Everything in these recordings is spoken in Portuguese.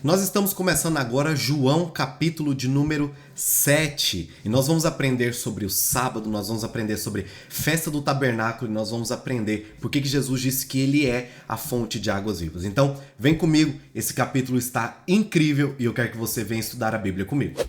Nós estamos começando agora João capítulo de número 7 e nós vamos aprender sobre o sábado, nós vamos aprender sobre festa do tabernáculo e nós vamos aprender por que Jesus disse que ele é a fonte de águas vivas. Então vem comigo, esse capítulo está incrível e eu quero que você venha estudar a Bíblia comigo.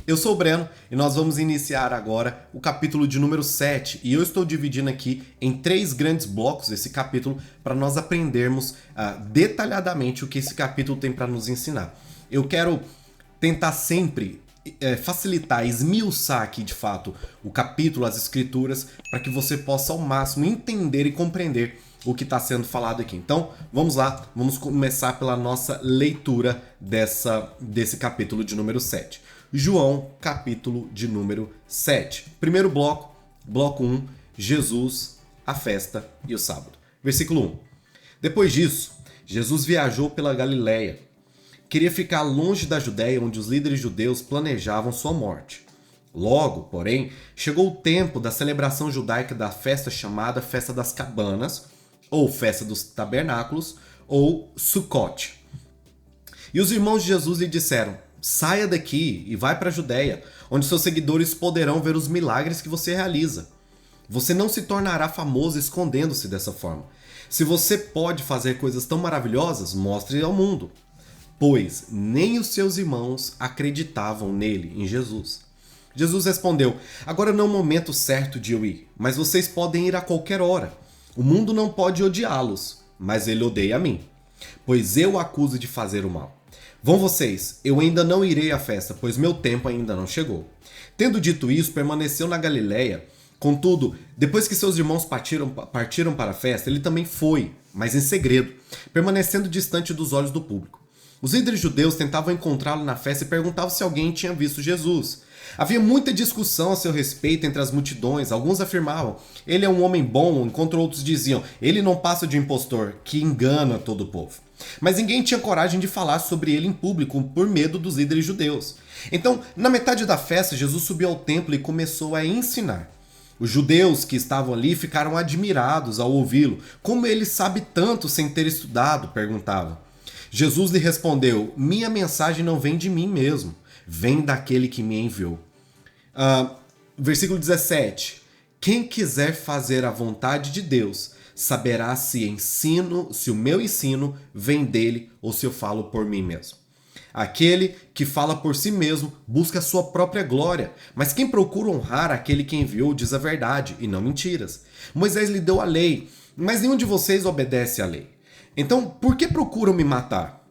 Eu sou o Breno e nós vamos iniciar agora o capítulo de número 7 e eu estou dividindo aqui em 3 grandes blocos esse capítulo para nós aprendermos detalhadamente o que esse capítulo tem para nos ensinar. Eu quero tentar sempre facilitar, esmiuçar aqui de fato o capítulo, as escrituras, para que você possa ao máximo entender e compreender o que está sendo falado aqui. Então, vamos lá, vamos começar pela nossa leitura desse capítulo de número 7. João, capítulo de número 7. Primeiro bloco, bloco 1, Jesus, a festa e o sábado. Versículo 1. Depois disso, Jesus viajou pela Galileia. Queria ficar longe da Judéia, onde os líderes judeus planejavam sua morte. Logo, porém, chegou o tempo da celebração judaica da festa chamada Festa das Cabanas, ou Festa dos Tabernáculos, ou Sukkot. E os irmãos de Jesus lhe disseram: saia daqui e vai para a Judéia, onde seus seguidores poderão ver os milagres que você realiza. Você não se tornará famoso escondendo-se dessa forma. Se você pode fazer coisas tão maravilhosas, mostre ao mundo. Pois nem os seus irmãos acreditavam nele, em Jesus. Jesus respondeu: agora não é o momento certo de eu ir, mas vocês podem ir a qualquer hora. O mundo não pode odiá-los, mas ele odeia a mim, pois eu o acuso de fazer o mal. Vão vocês, eu ainda não irei à festa, pois meu tempo ainda não chegou. Tendo dito isso, permaneceu na Galileia. Contudo, depois que seus irmãos partiram para a festa, ele também foi, mas em segredo, permanecendo distante dos olhos do público. Os líderes judeus tentavam encontrá-lo na festa e perguntavam se alguém tinha visto Jesus. Havia muita discussão a seu respeito entre as multidões. Alguns afirmavam: ele é um homem bom, enquanto outros diziam: ele não passa de um impostor, que engana todo o povo. Mas ninguém tinha coragem de falar sobre ele em público por medo dos líderes judeus. Então, na metade da festa, Jesus subiu ao templo e começou a ensinar. Os judeus que estavam ali ficaram admirados ao ouvi-lo. Como ele sabe tanto sem ter estudado? Perguntavam. Jesus lhe respondeu: minha mensagem não vem de mim mesmo, vem daquele que me enviou. Versículo 17. Quem quiser fazer a vontade de Deus saberá se o meu ensino vem dele ou se eu falo por mim mesmo. Aquele que fala por si mesmo busca a sua própria glória, mas quem procura honrar aquele que enviou diz a verdade e não mentiras. Moisés lhe deu a lei, mas nenhum de vocês obedece à lei. Então, por que procuram me matar?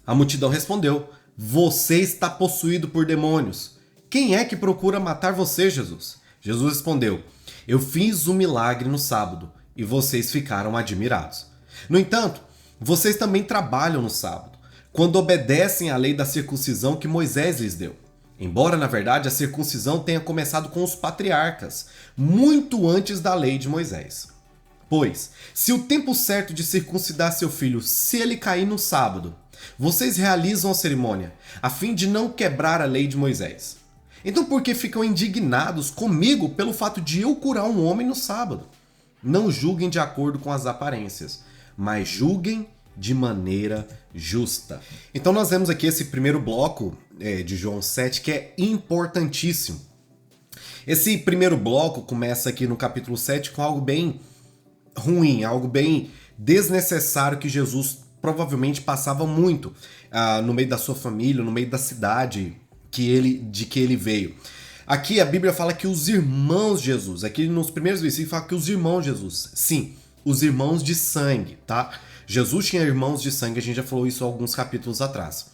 A multidão respondeu: você está possuído por demônios. Quem é que procura matar você, Jesus? Jesus respondeu: eu fiz um milagre no sábado e vocês ficaram admirados. No entanto, vocês também trabalham no sábado, quando obedecem à lei da circuncisão que Moisés lhes deu. Embora, na verdade, a circuncisão tenha começado com os patriarcas, muito antes da lei de Moisés. Pois, se o tempo certo de circuncidar seu filho, se ele cair no sábado, vocês realizam a cerimônia, a fim de não quebrar a lei de Moisés. Então por que ficam indignados comigo pelo fato de eu curar um homem no sábado? Não julguem de acordo com as aparências, mas julguem de maneira justa. Então nós vemos aqui esse primeiro bloco de João 7 que é importantíssimo. Esse primeiro bloco começa aqui no capítulo 7 com algo bem ruim, algo bem desnecessário que Jesus provavelmente passava muito no meio da sua família, no meio da cidade de que ele veio. Aqui a Bíblia fala que os irmãos de Jesus, aqui nos primeiros versículos fala que os irmãos de Jesus, sim, os irmãos de sangue, tá? Jesus tinha irmãos de sangue, a gente já falou isso alguns capítulos atrás.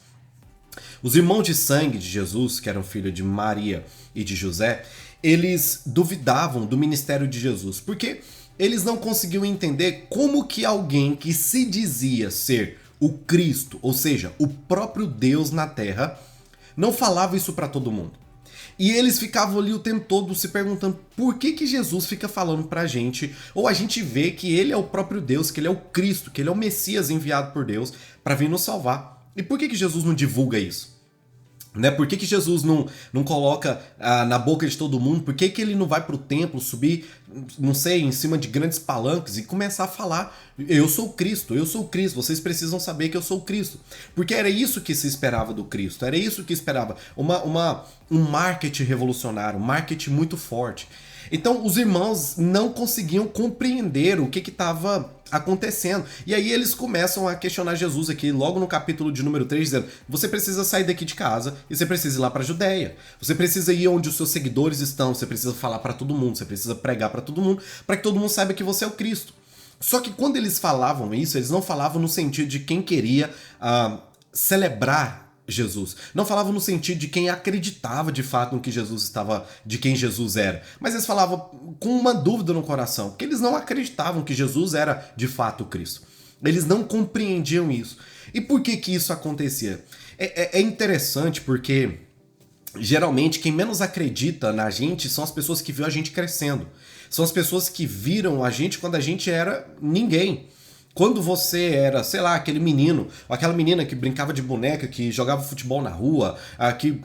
Os irmãos de sangue de Jesus, que eram filhos de Maria e de José, eles duvidavam do ministério de Jesus, porque eles não conseguiam entender como que alguém que se dizia ser o Cristo, ou seja, o próprio Deus na Terra, não falava isso para todo mundo. E eles ficavam ali o tempo todo se perguntando por que Jesus fica falando pra gente, ou a gente vê que ele é o próprio Deus, que ele é o Cristo, que ele é o Messias enviado por Deus para vir nos salvar. E por que Jesus não divulga isso? Por que Jesus não coloca na boca de todo mundo? Por que ele não vai para o templo subir não sei, em cima de grandes palanques e começar a falar: eu sou Cristo, vocês precisam saber que eu sou Cristo. Porque era isso que se esperava do Cristo, era isso que esperava, um marketing revolucionário, um marketing muito forte. Então os irmãos não conseguiam compreender o que estava acontecendo. E aí eles começam a questionar Jesus aqui, logo no capítulo de número 3, dizendo: você precisa sair daqui de casa e você precisa ir lá para a Judéia. Você precisa ir onde os seus seguidores estão, você precisa falar para todo mundo, você precisa pregar para todo mundo, para que todo mundo saiba que você é o Cristo. Só que quando eles falavam isso, eles não falavam no sentido de quem queria celebrar Jesus. Não falavam no sentido de quem acreditava de fato no que Jesus estava, de quem Jesus era. Mas eles falavam com uma dúvida no coração, porque eles não acreditavam que Jesus era de fato o Cristo. Eles não compreendiam isso. E por que que isso acontecia? É interessante porque geralmente quem menos acredita na gente são as pessoas que viram a gente crescendo. São as pessoas que viram a gente quando a gente era ninguém. Quando você era, sei lá, aquele menino, ou aquela menina que brincava de boneca, que jogava futebol na rua,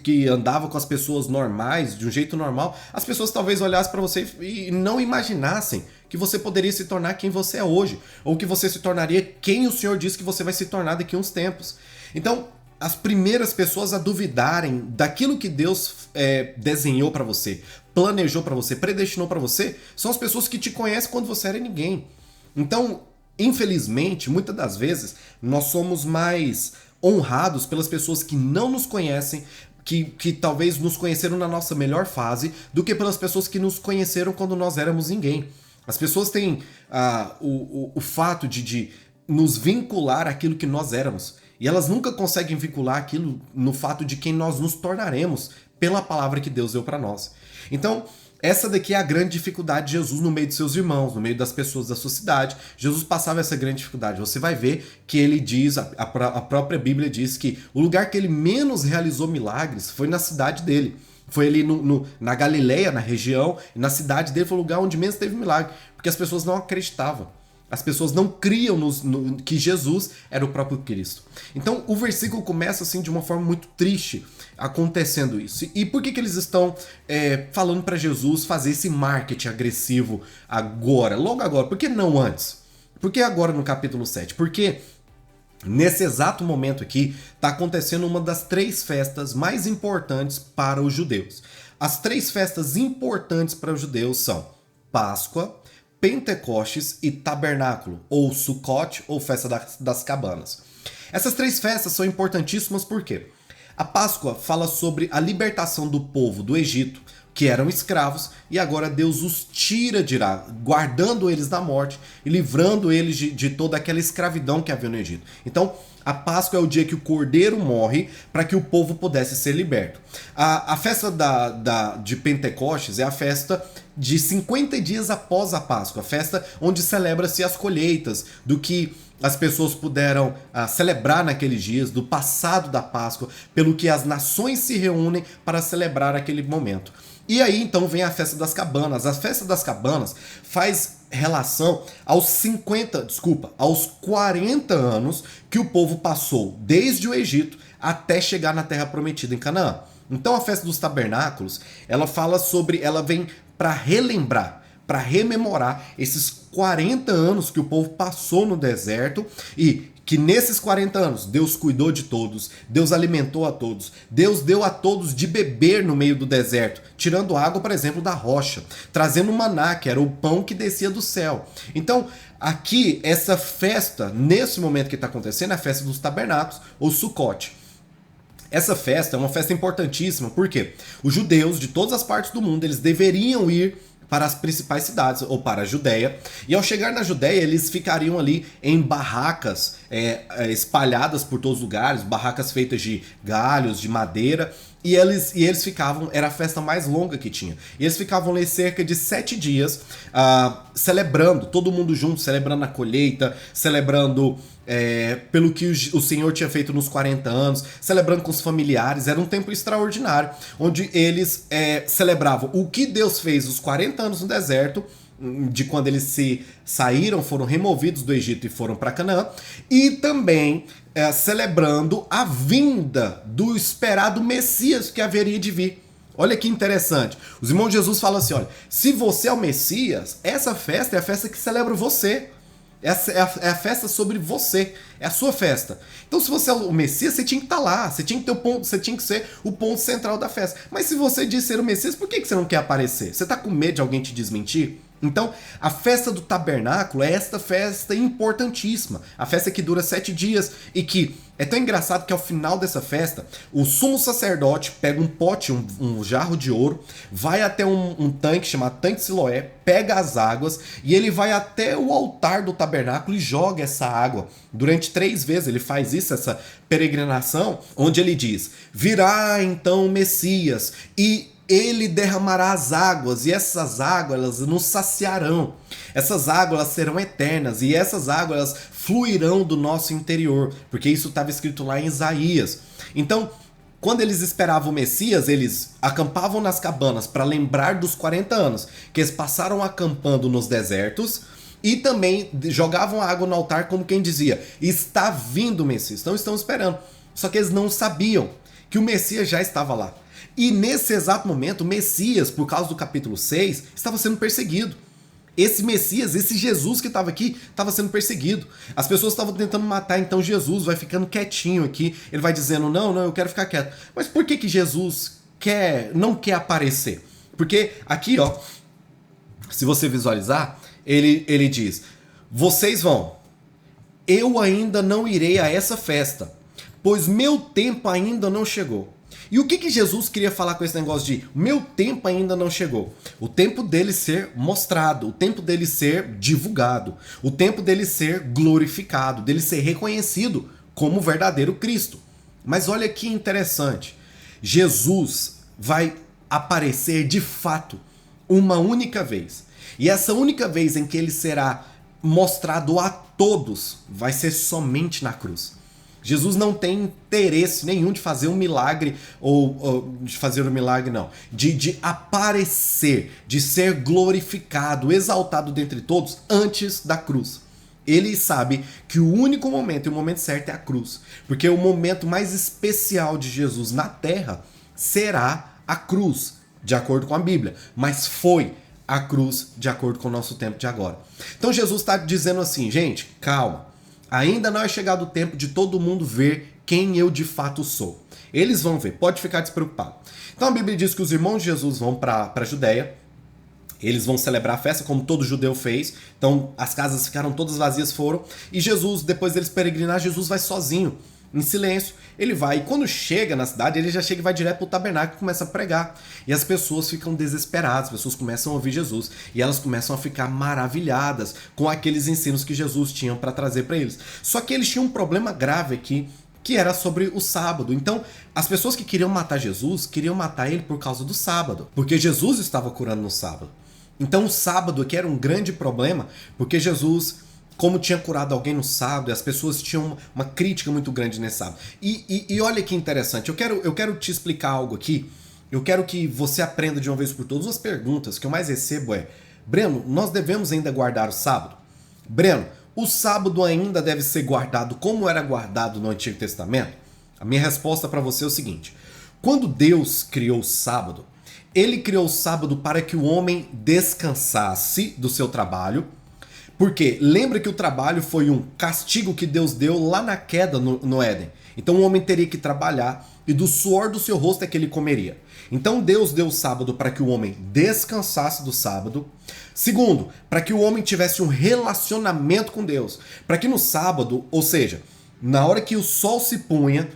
que andava com as pessoas normais, de um jeito normal, as pessoas talvez olhassem para você e não imaginassem que você poderia se tornar quem você é hoje, ou que você se tornaria quem o Senhor disse que você vai se tornar daqui a uns tempos. Então, as primeiras pessoas a duvidarem daquilo que Deus desenhou para você, planejou para você, predestinou para você, são as pessoas que te conhecem quando você era ninguém. Então, infelizmente, muitas das vezes, nós somos mais honrados pelas pessoas que não nos conhecem, que talvez nos conheceram na nossa melhor fase, do que pelas pessoas que nos conheceram quando nós éramos ninguém. As pessoas têm o fato de nos vincular àquilo que nós éramos. E elas nunca conseguem vincular aquilo no fato de quem nós nos tornaremos pela palavra que Deus deu para nós. Então, essa daqui é a grande dificuldade de Jesus no meio de seus irmãos, no meio das pessoas da sua cidade. Jesus passava essa grande dificuldade. Você vai ver que ele diz, a própria Bíblia diz que o lugar que ele menos realizou milagres foi na cidade dele. Foi ali na Galileia, na região, e na cidade dele foi o lugar onde menos teve milagre, porque as pessoas não acreditavam. As pessoas não criam que Jesus era o próprio Cristo. Então o versículo começa assim de uma forma muito triste, acontecendo isso. E por que eles estão falando para Jesus fazer esse marketing agressivo agora, logo agora? Por que não antes? Por que agora no capítulo 7? Porque nesse exato momento aqui está acontecendo uma das 3 festas mais importantes para os judeus. As 3 festas importantes para os judeus são Páscoa, Pentecostes e Tabernáculo, ou Sukkot, ou Festa das Cabanas. Essas 3 festas são importantíssimas porque a Páscoa fala sobre a libertação do povo do Egito, que eram escravos, e agora Deus os tira de lá, guardando eles da morte e livrando eles de toda aquela escravidão que havia no Egito. Então, a Páscoa é o dia que o Cordeiro morre para que o povo pudesse ser liberto. A festa de Pentecostes é a festa de 50 dias após a Páscoa, a festa onde celebra-se as colheitas, do que as pessoas puderam celebrar naqueles dias, do passado da Páscoa, pelo que as nações se reúnem para celebrar aquele momento. E aí então vem a Festa das Cabanas. A Festa das Cabanas faz relação aos 40 anos que o povo passou desde o Egito até chegar na Terra Prometida em Canaã. Então a Festa dos Tabernáculos, ela vem para relembrar, para rememorar esses 40 anos que o povo passou no deserto e que nesses 40 anos Deus cuidou de todos, Deus alimentou a todos, Deus deu a todos de beber no meio do deserto, tirando água, por exemplo, da rocha, trazendo maná, que era o pão que descia do céu. Então, aqui, essa festa, nesse momento que está acontecendo, é a festa dos tabernáculos, ou Sukkot. Essa festa é uma festa importantíssima, porque os judeus de todas as partes do mundo, eles deveriam ir para as principais cidades, ou para a Judéia, e ao chegar na Judéia, eles ficariam ali em barracas espalhadas por todos os lugares, barracas feitas de galhos, de madeira, e eles ficavam, era a festa mais longa que tinha, e eles ficavam ali cerca de 7 dias, celebrando, todo mundo junto, celebrando a colheita, celebrando pelo que o Senhor tinha feito nos 40 anos, celebrando com os familiares. Era um tempo extraordinário, onde eles celebravam o que Deus fez os 40 anos no deserto, de quando eles saíram, foram removidos do Egito e foram para Canaã, e também celebrando a vinda do esperado Messias que haveria de vir. Olha que interessante. Os irmãos de Jesus falam assim, olha, se você é o Messias, essa festa é a festa que celebra você. Essa é a festa sobre você. É a sua festa. Então, se você é o Messias, você tinha que estar lá. Você tinha que ter o ponto, você tinha que ser o ponto central da festa. Mas se você diz ser o Messias, por que você não quer aparecer? Você está com medo de alguém te desmentir? Então, a festa do tabernáculo é esta festa importantíssima. A festa que dura 7 dias e que é tão engraçado que ao final dessa festa, o sumo sacerdote pega um pote, um jarro de ouro, vai até um tanque chamado Tanque Siloé, pega as águas e ele vai até o altar do tabernáculo e joga essa água. Durante 3 vezes ele faz isso, essa peregrinação, onde ele diz, virá então o Messias e ele derramará as águas, e essas águas elas nos saciarão. Essas águas elas serão eternas, e essas águas elas fluirão do nosso interior, porque isso estava escrito lá em Isaías. Então, quando eles esperavam o Messias, eles acampavam nas cabanas para lembrar dos 40 anos que eles passaram acampando nos desertos, e também jogavam água no altar como quem dizia, está vindo o Messias, então estão esperando. Só que eles não sabiam que o Messias já estava lá. E nesse exato momento, o Messias, por causa do capítulo 6, estava sendo perseguido. Esse Messias, esse Jesus que estava aqui, estava sendo perseguido. As pessoas estavam tentando matar, então Jesus vai ficando quietinho aqui. Ele vai dizendo, não, eu quero ficar quieto. Mas por que Jesus não quer aparecer? Porque aqui, ó, se você visualizar, ele diz, vocês vão, eu ainda não irei a essa festa, pois meu tempo ainda não chegou. E o que Jesus queria falar com esse negócio de meu tempo ainda não chegou? O tempo dele ser mostrado, o tempo dele ser divulgado, o tempo dele ser glorificado, dele ser reconhecido como o verdadeiro Cristo. Mas olha que interessante, Jesus vai aparecer de fato uma única vez. E essa única vez em que ele será mostrado a todos vai ser somente na cruz. Jesus não tem interesse nenhum de fazer um milagre, ou de fazer um milagre não, de aparecer, de ser glorificado, exaltado dentre todos antes da cruz. Ele sabe que o único momento e o momento certo é a cruz, porque o momento mais especial de Jesus na terra será a cruz, de acordo com a Bíblia, mas foi a cruz de acordo com o nosso tempo de agora. Então Jesus está dizendo assim, gente, calma. Ainda não é chegado o tempo de todo mundo ver quem eu de fato sou. Eles vão ver, pode ficar despreocupado. Então a Bíblia diz que os irmãos de Jesus vão para a Judéia, eles vão celebrar a festa como todo judeu fez, então as casas ficaram todas vazias, foram, e Jesus, depois deles peregrinar, Jesus vai sozinho, em silêncio, ele vai, e quando chega na cidade, ele já chega e vai direto pro tabernáculo e começa a pregar. E as pessoas ficam desesperadas, as pessoas começam a ouvir Jesus, e elas começam a ficar maravilhadas com aqueles ensinos que Jesus tinha para trazer para eles. Só que eles tinham um problema grave aqui, que era sobre o sábado. Então, as pessoas que queriam matar Jesus, queriam matar ele por causa do sábado, porque Jesus estava curando no sábado. Então, o sábado aqui era um grande problema, porque Jesus, como tinha curado alguém no sábado, e as pessoas tinham uma crítica muito grande nesse sábado. E olha que interessante, eu quero te explicar algo aqui, eu quero que você aprenda de uma vez por todas. As perguntas que eu mais recebo é, Breno, nós devemos ainda guardar o sábado? Breno, o sábado ainda deve ser guardado como era guardado no Antigo Testamento? A minha resposta para você é o seguinte, quando Deus criou o sábado, ele criou o sábado para que o homem descansasse do seu trabalho. Porque lembra que o trabalho foi um castigo que Deus deu lá na queda no Éden. Então o homem teria que trabalhar e do suor do seu rosto é que ele comeria. Então Deus deu o sábado para que o homem descansasse do sábado. Segundo, para que o homem tivesse um relacionamento com Deus. Para que no sábado, ou seja, na hora que o sol se punha,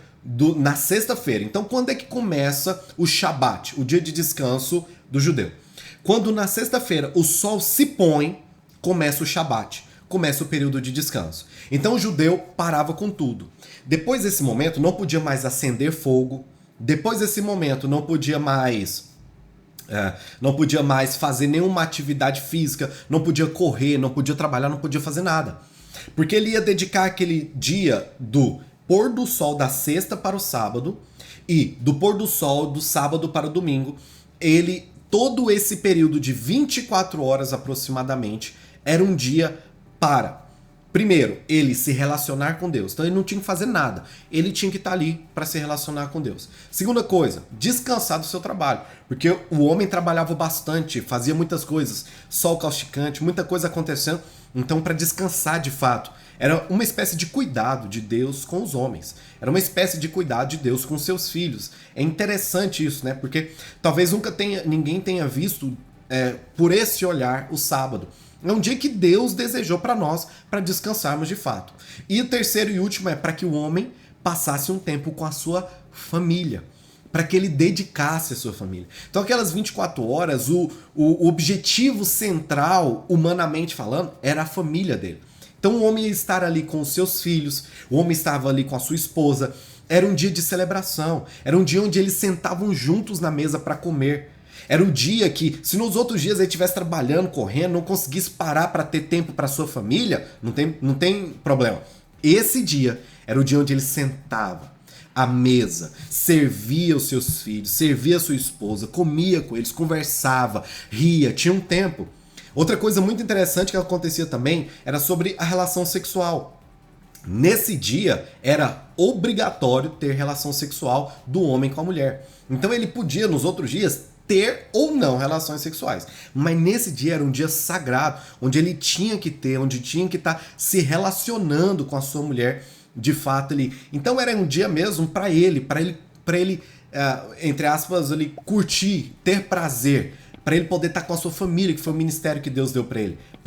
na sexta-feira. Então quando é que começa o Shabat, o dia de descanso do judeu? Quando na sexta-feira o sol se põe, começa o Shabat, começa o período de descanso. Então o judeu parava com tudo. Depois desse momento não podia mais acender fogo, depois desse momento não podia mais fazer nenhuma atividade física, não podia correr, não podia trabalhar, não podia fazer nada. Porque ele ia dedicar aquele dia do pôr do sol da sexta para o sábado e do pôr do sol do sábado para o domingo. Todo esse período de 24 horas aproximadamente era um dia para Primeiro, ele se relacionar com Deus. Então ele não tinha que fazer nada. Ele tinha que estar ali para se relacionar com Deus. Segunda coisa, descansar do seu trabalho. Porque o homem trabalhava bastante, fazia muitas coisas. Sol causticante, muita coisa acontecendo. Então, para descansar de fato, era uma espécie de cuidado de Deus com os homens. Era uma espécie de cuidado de Deus com seus filhos. É interessante isso, né? Porque talvez ninguém tenha visto por esse olhar o sábado. É um dia que Deus desejou para nós, para descansarmos de fato. E o terceiro e último é para que o homem passasse um tempo com a sua família, para que ele dedicasse a sua família. Então aquelas 24 horas, o objetivo central, humanamente falando, era a família dele. Então o homem ia estar ali com os seus filhos, o homem estava ali com a sua esposa. Era um dia de celebração, era um dia onde eles sentavam juntos na mesa para comer. Era o dia que, se nos outros dias ele estivesse trabalhando, correndo, não conseguisse parar para ter tempo para sua família, não tem problema. Esse dia era o dia onde ele sentava à mesa, servia os seus filhos, servia a sua esposa, comia com eles, conversava, ria, tinha um tempo. Outra coisa muito interessante que acontecia também era sobre a relação sexual. Nesse dia era obrigatório ter relação sexual do homem com a mulher. Então ele podia, nos outros dias, ter ou não relações sexuais. Mas nesse dia era um dia sagrado, onde ele tinha que ter, onde tinha que estar se relacionando com a sua mulher de fato ali. Então era um dia mesmo para ele, entre aspas, ele curtir, ter prazer, para ele poder estar com a sua família, que foi o ministério que Deus deu para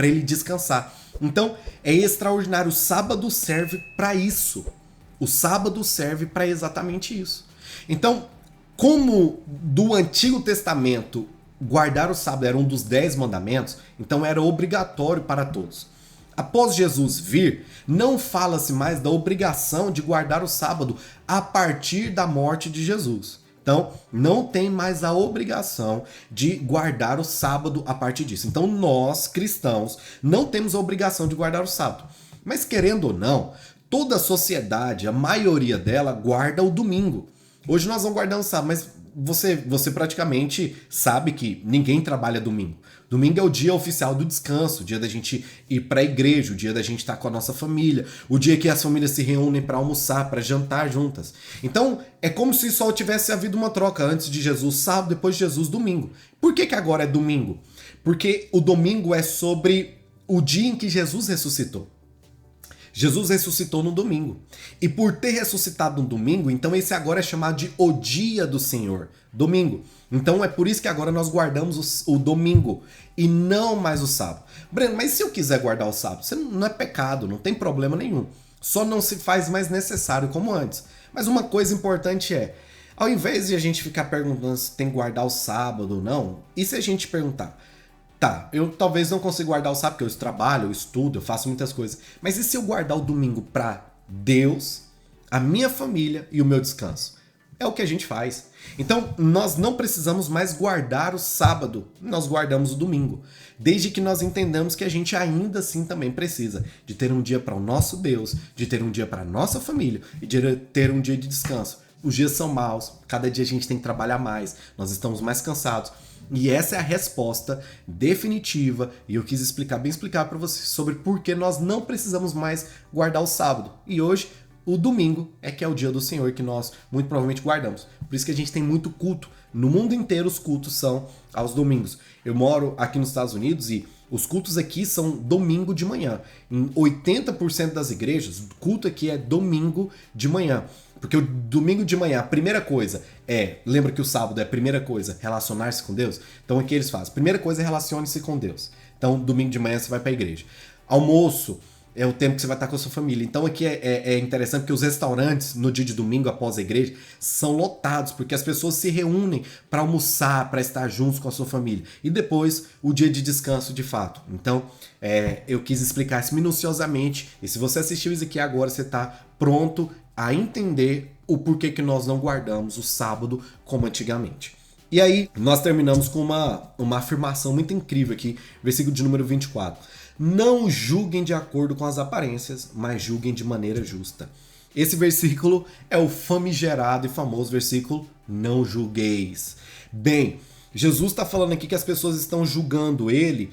ele descansar. Então é extraordinário. O sábado serve para isso. O sábado serve para exatamente isso. Então, como do Antigo Testamento guardar o sábado era um dos 10 mandamentos, então era obrigatório para todos. Após Jesus vir, não fala-se mais da obrigação de guardar o sábado a partir da morte de Jesus. Então, não tem mais a obrigação de guardar o sábado a partir disso. Então, nós, cristãos, não temos a obrigação de guardar o sábado. Mas, querendo ou não, toda a sociedade, a maioria dela, guarda o domingo. Hoje nós não guardamos sábado, mas você praticamente sabe que ninguém trabalha domingo. Domingo é o dia oficial do descanso, o dia da gente ir para a igreja, o dia da gente estar com a nossa família, o dia que as famílias se reúnem para almoçar, para jantar juntas. Então, é como se só tivesse havido uma troca antes de Jesus, sábado, depois de Jesus, domingo. Por que agora é domingo? Porque o domingo é sobre o dia em que Jesus ressuscitou. Jesus ressuscitou no domingo. E por ter ressuscitado no domingo, então esse agora é chamado de o dia do Senhor, domingo. Então é por isso que agora nós guardamos o domingo e não mais o sábado. Breno, mas se eu quiser guardar o sábado? Isso não é pecado, não tem problema nenhum. Só não se faz mais necessário como antes. Mas uma coisa importante é, ao invés de a gente ficar perguntando se tem que guardar o sábado ou não, e se a gente perguntar, tá, eu talvez não consiga guardar o sábado, porque eu trabalho, eu estudo, eu faço muitas coisas. Mas e se eu guardar o domingo para Deus, a minha família e o meu descanso? É o que a gente faz. Então, nós não precisamos mais guardar o sábado, nós guardamos o domingo. Desde que nós entendamos que a gente ainda assim também precisa de ter um dia para o nosso Deus, de ter um dia para a nossa família e de ter um dia de descanso. Os dias são maus, cada dia a gente tem que trabalhar mais, nós estamos mais cansados. E essa é a resposta definitiva, e eu quis explicar para vocês sobre por que nós não precisamos mais guardar o sábado. E hoje, o domingo é que é o dia do Senhor que nós muito provavelmente guardamos. Por isso que a gente tem muito culto. No mundo inteiro os cultos são aos domingos. Eu moro aqui nos Estados Unidos e os cultos aqui são domingo de manhã. Em 80% das igrejas, o culto aqui é domingo de manhã. Porque o domingo de manhã, a primeira coisa lembra que o sábado é a primeira coisa, relacionar-se com Deus? Então o que eles fazem? Primeira coisa é relacione-se com Deus. Então domingo de manhã você vai para a igreja. Almoço é o tempo que você vai estar com a sua família. Então aqui é interessante porque os restaurantes no dia de domingo após a igreja são lotados, porque as pessoas se reúnem para almoçar, para estar juntos com a sua família. E depois o dia de descanso de fato. Então eu quis explicar isso minuciosamente. E se você assistiu isso aqui agora, você está pronto a entender o porquê que nós não guardamos o sábado como antigamente. E aí, nós terminamos com uma afirmação muito incrível aqui, versículo de número 24. Não julguem de acordo com as aparências, mas julguem de maneira justa. Esse versículo é o famigerado e famoso versículo, não julgueis. Bem, Jesus está falando aqui que as pessoas estão julgando ele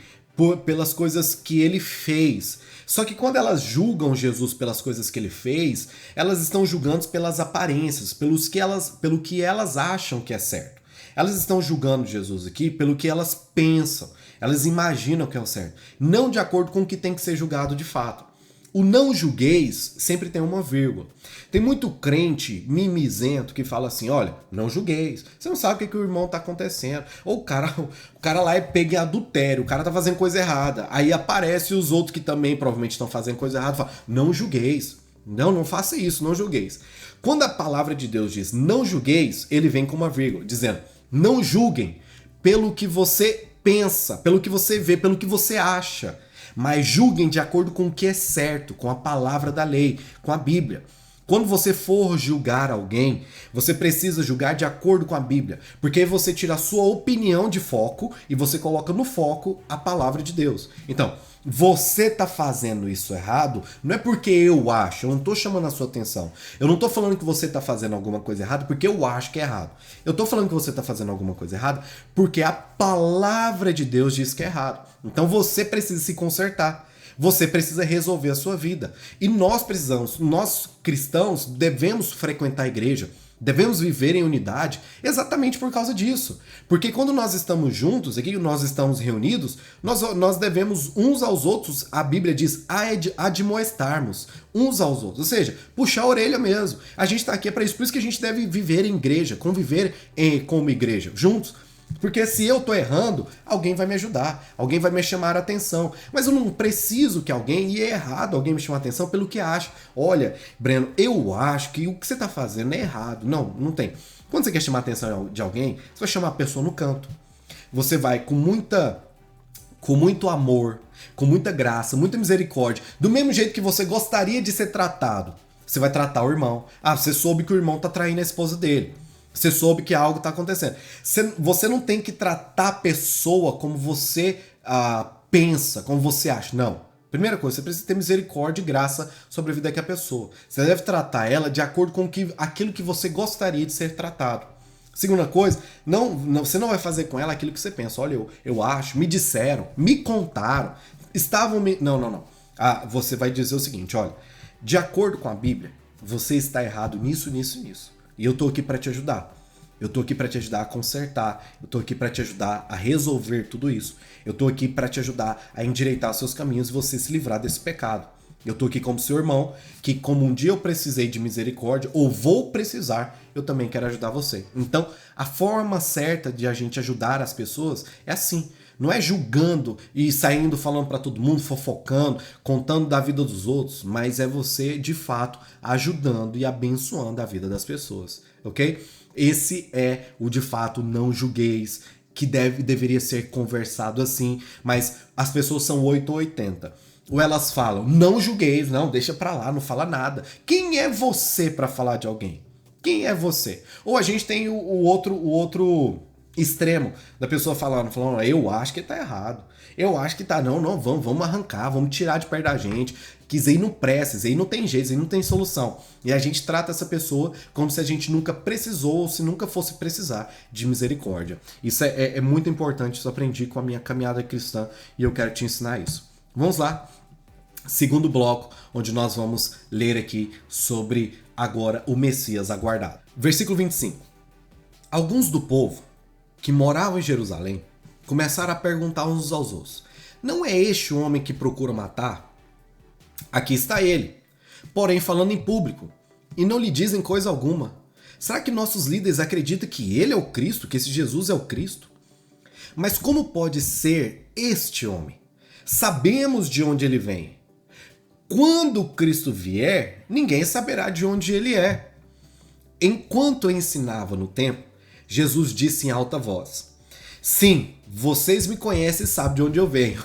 pelas coisas que ele fez. Só que quando elas julgam Jesus pelas coisas que ele fez, elas estão julgando pelas aparências, pelo que elas acham que é certo. Elas estão julgando Jesus aqui pelo que elas pensam, elas imaginam que é o certo, não de acordo com o que tem que ser julgado de fato. O não julgueis sempre tem uma vírgula. Tem muito crente mimizento que fala assim, olha, não julgueis. Você não sabe o que o irmão tá acontecendo. Ou o cara lá é pego em adultério, o cara tá fazendo coisa errada. Aí aparece os outros que também provavelmente estão fazendo coisa errada e fala, não julgueis. Não faça isso, não julgueis. Quando a palavra de Deus diz não julgueis, ele vem com uma vírgula, dizendo, não julguem pelo que você pensa, pelo que você vê, pelo que você acha. Mas julguem de acordo com o que é certo, com a palavra da lei, com a Bíblia. Quando você for julgar alguém, você precisa julgar de acordo com a Bíblia, porque aí você tira a sua opinião de foco e você coloca no foco a palavra de Deus. Então, você tá fazendo isso errado, não é porque eu acho, eu não tô chamando a sua atenção. Eu não tô falando que você tá fazendo alguma coisa errada porque eu acho que é errado. Eu tô falando que você tá fazendo alguma coisa errada porque a palavra de Deus diz que é errado. Então você precisa se consertar. Você precisa resolver a sua vida. E nós cristãos, devemos frequentar a igreja, devemos viver em unidade exatamente por causa disso. Porque quando nós estamos juntos, aqui nós estamos reunidos, nós devemos uns aos outros, a Bíblia diz, admoestarmos uns aos outros. Ou seja, puxar a orelha mesmo. A gente está aqui para isso. Por isso que a gente deve viver em igreja, conviver como igreja, juntos. Porque se eu tô errando, alguém vai me ajudar, alguém vai me chamar a atenção. Mas eu não preciso que alguém, e é errado alguém me chamar a atenção pelo que acha. Olha, Breno, eu acho que o que você tá fazendo é errado. Não tem. Quando você quer chamar a atenção de alguém, você vai chamar a pessoa no canto. Você vai com muito amor, com muita graça, muita misericórdia, do mesmo jeito que você gostaria de ser tratado. Você vai tratar o irmão. Ah, você soube que o irmão tá traindo a esposa dele. Você soube que algo está acontecendo. Você não tem que tratar a pessoa como você pensa, como você acha. Não. Primeira coisa, você precisa ter misericórdia e graça sobre a vida da pessoa. Você deve tratar ela de acordo com aquilo que você gostaria de ser tratado. Segunda coisa, você não vai fazer com ela aquilo que você pensa. Olha, eu acho, me disseram, me contaram, Não. Você vai dizer o seguinte, olha, de acordo com a Bíblia, você está errado nisso. E eu tô aqui para te ajudar. Eu tô aqui para te ajudar a consertar. Eu tô aqui para te ajudar a resolver tudo isso. Eu tô aqui para te ajudar a endireitar seus caminhos e você se livrar desse pecado. Eu tô aqui como seu irmão, que como um dia eu precisei de misericórdia, ou vou precisar, eu também quero ajudar você. Então, a forma certa de a gente ajudar as pessoas é assim. Não é julgando e saindo falando para todo mundo, fofocando, contando da vida dos outros, mas é você, de fato, ajudando e abençoando a vida das pessoas, ok? Esse é o, de fato, não julgueis, que deveria ser conversado assim, mas as pessoas são 8 ou 80. Ou elas falam, não julgueis, não, deixa pra lá, não fala nada. Quem é você para falar de alguém? Quem é você? Ou a gente tem o outro extremo da pessoa falando, eu acho que tá errado. Eu acho que tá, vamos arrancar, vamos tirar de perto da gente. Que isso aí não presta, isso aí não tem jeito, isso aí não tem solução. E a gente trata essa pessoa como se a gente nunca precisou ou se nunca fosse precisar de misericórdia. Isso é muito importante, isso eu aprendi com a minha caminhada cristã e eu quero te ensinar isso. Vamos lá. Segundo bloco, onde nós vamos ler aqui sobre agora o Messias aguardado. Versículo 25. Alguns do povo que moravam em Jerusalém começaram a perguntar uns aos outros: não é este o homem que procura matar? Aqui está ele, porém falando em público, e não lhe dizem coisa alguma. Será que nossos líderes acreditam que ele é o Cristo, que esse Jesus é o Cristo? Mas como pode ser este homem? Sabemos de onde ele vem. Quando Cristo vier, ninguém saberá de onde ele é. Enquanto ensinava no templo, Jesus disse em alta voz: sim, vocês me conhecem e sabem de onde eu venho.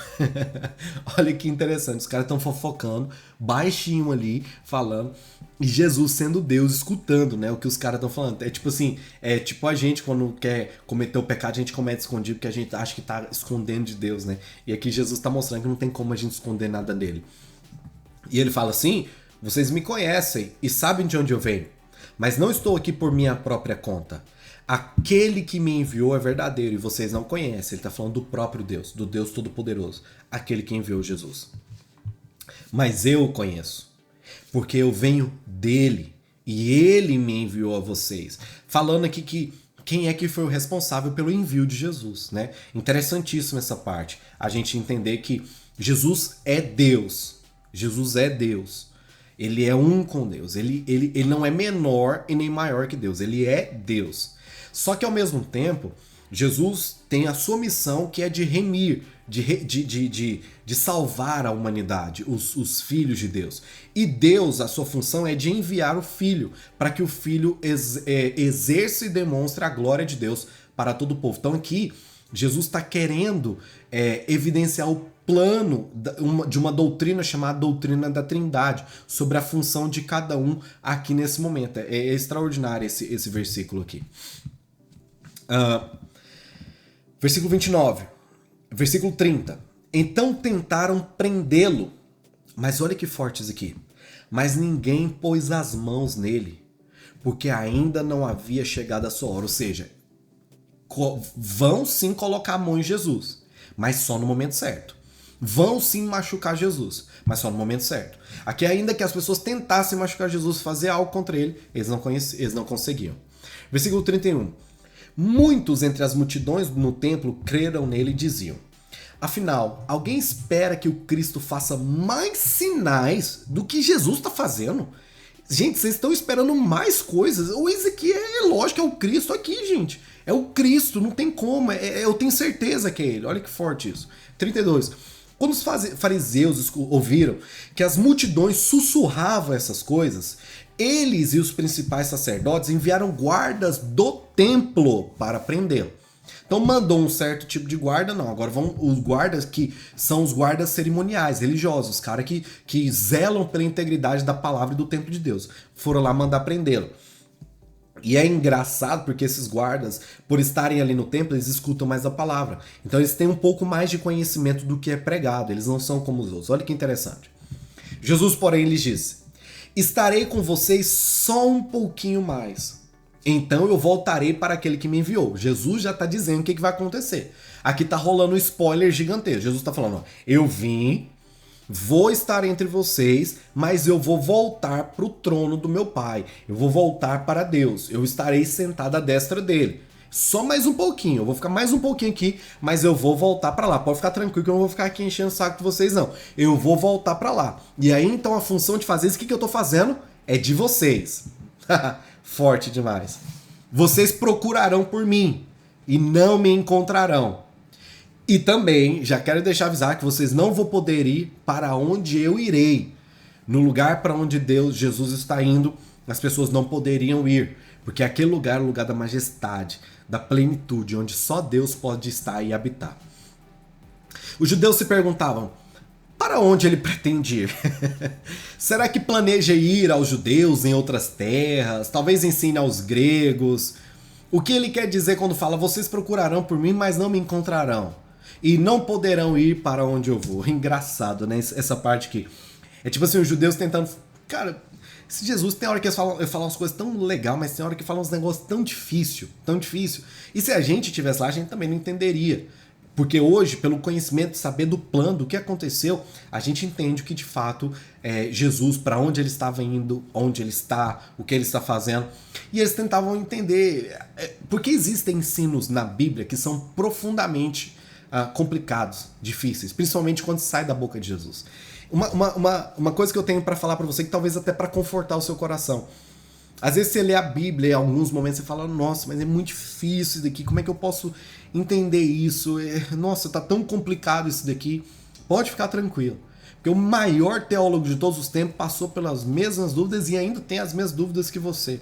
Olha que interessante, os caras estão fofocando, baixinho ali, falando, e Jesus sendo Deus, escutando, né, o que os caras estão falando. É tipo assim, é tipo a gente quando quer cometer o pecado, a gente comete escondido porque a gente acha que tá escondendo de Deus, né? E aqui Jesus está mostrando que não tem como a gente esconder nada dele. E ele fala assim: vocês me conhecem e sabem de onde eu venho, mas não estou aqui por minha própria conta. Aquele que me enviou é verdadeiro e vocês não conhecem. Ele está falando do próprio Deus, do Deus Todo-Poderoso, aquele que enviou Jesus. Mas eu o conheço, porque eu venho dele e ele me enviou a vocês. Falando aqui que quem é que foi o responsável pelo envio de Jesus, né? Interessantíssimo essa parte. A gente entender que Jesus é Deus. Jesus é Deus. Ele é um com Deus. Ele não é menor e nem maior que Deus. Ele é Deus. Só que ao mesmo tempo, Jesus tem a sua missão, que é de remir, de salvar a humanidade, os filhos de Deus. E Deus, a sua função é de enviar o Filho, para que o Filho exerça e demonstre a glória de Deus para todo o povo. Então aqui, Jesus está querendo evidenciar o plano de uma doutrina chamada doutrina da Trindade, sobre a função de cada um aqui nesse momento. É extraordinário esse versículo aqui. Versículo 29. Versículo 30. Então tentaram prendê-lo. Mas olha que forte isso aqui. Mas ninguém pôs as mãos nele, porque ainda não havia chegado a sua hora. Ou seja, vão sim colocar a mão em Jesus, mas só no momento certo. Vão sim machucar Jesus, mas só no momento certo. Aqui, ainda que as pessoas tentassem machucar Jesus, fazer algo contra ele, eles não conseguiam. Versículo 31. Muitos entre as multidões no templo creram nele e diziam: afinal, alguém espera que o Cristo faça mais sinais do que Jesus está fazendo? Gente, vocês estão esperando mais coisas? Ou esse aqui é lógico, é o Cristo aqui, gente. É o Cristo, não tem como. Eu tenho certeza que é ele. Olha que forte isso. 32. Quando os fariseus ouviram que as multidões sussurravam essas coisas, eles e os principais sacerdotes enviaram guardas do templo para prendê-lo. Então mandou um certo tipo de guarda, não, agora vão os guardas que são os guardas cerimoniais, religiosos, os caras que zelam pela integridade da palavra e do templo de Deus. Foram lá mandar prendê-lo. E é engraçado porque esses guardas, por estarem ali no templo, eles escutam mais a palavra. Então eles têm um pouco mais de conhecimento do que é pregado, eles não são como os outros. Olha que interessante. Jesus, porém, lhes disse: estarei com vocês só um pouquinho mais. Então eu voltarei para aquele que me enviou. Jesus já está dizendo o que vai acontecer. Aqui está rolando um spoiler gigantesco. Jesus está falando: ó, eu vim, vou estar entre vocês, mas eu vou voltar para o trono do meu Pai. Eu vou voltar para Deus. Eu estarei sentado à destra dele. Só mais um pouquinho. Eu vou ficar mais um pouquinho aqui, mas eu vou voltar para lá. Pode ficar tranquilo que eu não vou ficar aqui enchendo o saco de vocês, não. Eu vou voltar para lá. E aí, então, a função de fazer isso, o que eu estou fazendo? É de vocês. Forte demais. Vocês procurarão por mim e não me encontrarão. E também, já quero deixar avisar que vocês não vão poder ir para onde eu irei. No lugar para onde Jesus está indo, as pessoas não poderiam ir. Porque aquele lugar é o lugar da majestade, da plenitude, onde só Deus pode estar e habitar. Os judeus se perguntavam: para onde ele pretende ir? Será que planeja ir aos judeus em outras terras? Talvez ensine aos gregos? O que ele quer dizer quando fala: vocês procurarão por mim, mas não me encontrarão? E não poderão ir para onde eu vou. Engraçado, né? Essa parte aqui. É tipo assim, os judeus tentando... Cara, esse Jesus tem hora que eles falam umas coisas tão legal, mas tem hora que falam uns negócios tão difícil, tão difícil. E se a gente estivesse lá, a gente também não entenderia. Porque hoje, pelo conhecimento, saber do plano, do que aconteceu, a gente entende que de fato Jesus, para onde ele estava indo, onde ele está, o que ele está fazendo. E eles tentavam entender, porque existem ensinos na Bíblia que são profundamente complicados, difíceis, principalmente quando sai da boca de Jesus. Uma coisa que eu tenho para falar para você, que talvez até para confortar o seu coração. Às vezes você lê a Bíblia, em alguns momentos você fala: nossa, mas é muito difícil isso daqui, como é que eu posso entender isso? Nossa, tá tão complicado isso daqui. Pode ficar tranquilo, porque o maior teólogo de todos os tempos passou pelas mesmas dúvidas e ainda tem as mesmas dúvidas que você.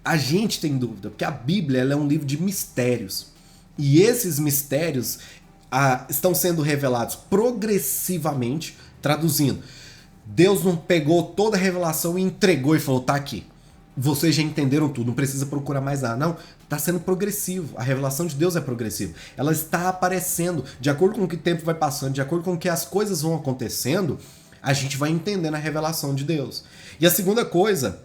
A gente tem dúvida, porque a Bíblia ela é um livro de mistérios. E esses mistérios estão sendo revelados progressivamente, traduzindo. Deus não pegou toda a revelação e entregou e falou: tá aqui. Vocês já entenderam tudo, não precisa procurar mais nada. Não, está sendo progressivo. A revelação de Deus é progressiva. Ela está aparecendo. De acordo com o que o tempo vai passando, de acordo com o que as coisas vão acontecendo, a gente vai entendendo a revelação de Deus. E a segunda coisa